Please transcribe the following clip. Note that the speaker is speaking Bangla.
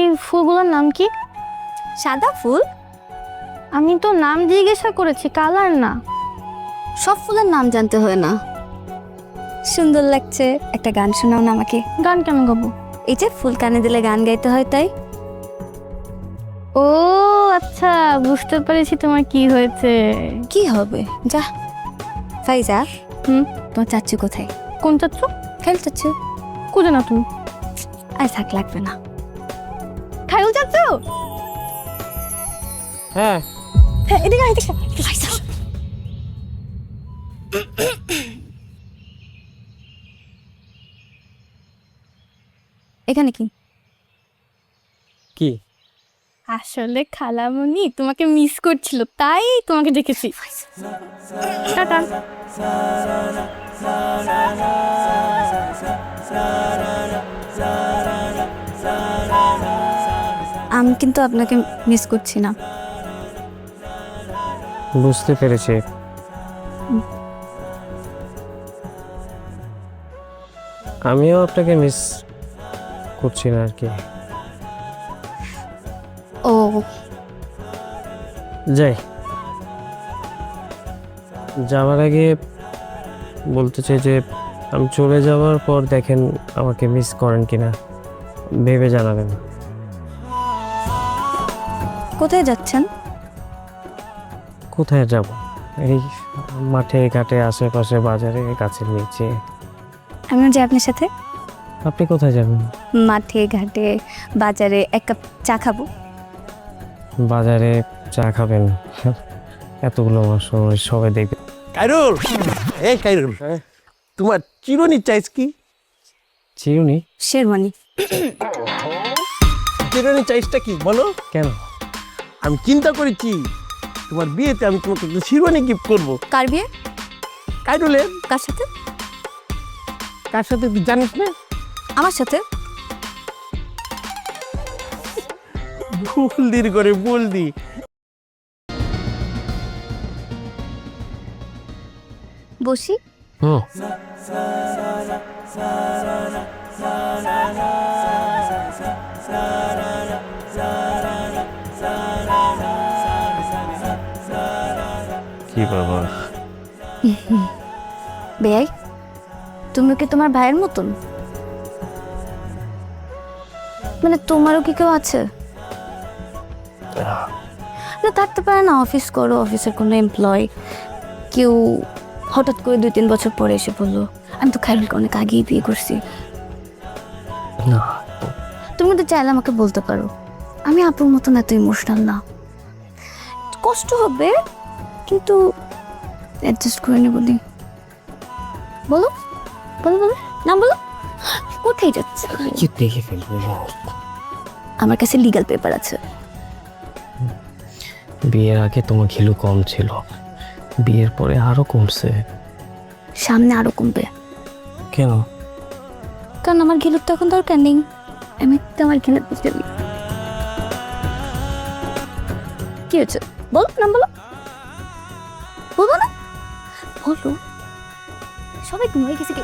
এই ফুলগুলোর নাম কি? সাদা ফুল? আমি তো নাম জিজ্ঞাসা করেছি, কালার না। সব ফুলের নাম জানতে হয় না। সুন্দর লাগছে, একটা গান শোনাও না আমাকে। গান কেন গাবো? এই যে ফুল কানে দিলে গান গাইতে হয় তাই। ও আচ্ছা, বুঝতে পেরেছি তোমার কি হয়েছে। কি হবে? যা ফাইজা, হুম, তোমার চাচ্চু কোথায়? কোন চাচ্ছ? খাইল চাচ্চু। কোজে না তুমি? আর থাক, লাগবে না। খাইল চাচ্ছ? হ্যাঁ হ্যাঁ, এদিকে আয়, এদিকে আয়। ফাইজা, এখানে কি? কি? আসলে খালামণি তোমাকে মিস করছিল, তাই তোমাকে দেখেছি। টাটা। আমি কিন্তু আপনাকে মিস করছি না। বুঝতে পেরেছি। আমিও আপনাকে মিস করছি না আর কি। ও যাই, যাওয়ার আগে বলতে চাই যে আমি চলে যাওয়ার পর দেখেন আমাকে মিস করেন কিনা, ভেবে জানাবেন। কোথায় যাচ্ছেন? কোথায় যাব? এই মাঠে ঘাটে, আশেপাশে, বাজারে, গাছের নিচে। আমিও যাই আপনার সাথে। আপনি কোথায় যাবেন? মাঠে ঘাটে বাজারে এক কাপ চা খাবো। বাজারে চা খাবেন? এতগুলো মানুষ সবাই দেখবে। কাইরুল, এই কাইরুল, তোমার চিরুনি চাইস কি? চিরুনি? শেরওয়ানি। চিরুনি চাইসটা কি বলো? কেন? আমি চিন্তা করেছি তোমার বিয়েতে আমি তোমাকে একটা চিরুনি গিফট করবো। কার বিয়ে? কাইরুলের। কার সাথে? কার সাথে তুই জানিস না? আমার সাথে। বলদির করে বলদি। বসি। হুম। কি বাবা, বেয়াই, তুমি কি তোমার ভাইয়ের মতন? মানে তোমারও কি কেউ আছে? না থাকতে পারে না, অফিস করো, অফিসের কোনো এমপ্লয়, কেউ হঠাৎ করে 2-3 বছর পরে এসে বললো আমি তো খাইরুলকে অনেক আগেই বিয়ে করছি। না তুমি তো চাইলে আমাকে বলতে পারো, আমি আপুর মতন এত ইমোশনাল না। কষ্ট হবে কিন্তু অ্যাডজাস্ট করে নেব। বলো বলো বলো, না বলো। কোথায় যাচ্ছে? কি দেখে ফেলবে? আমার কাছে লিগ্যাল পেপার আছে। বিয়ের আগে তোমার ঘিলু কম ছিল, বিয়ের পরে আরো কমছে। সামনে আরো কমবে। কেন? কারণ আমার ঘিলুর তো এখন দরকার নেই। আমি তো আমার ঘিলুর বুঝতে দিই। কি হচ্ছে? বলো না বলো, বলবো না? বলো। সবাই ঘুমিয়ে গেছে কি?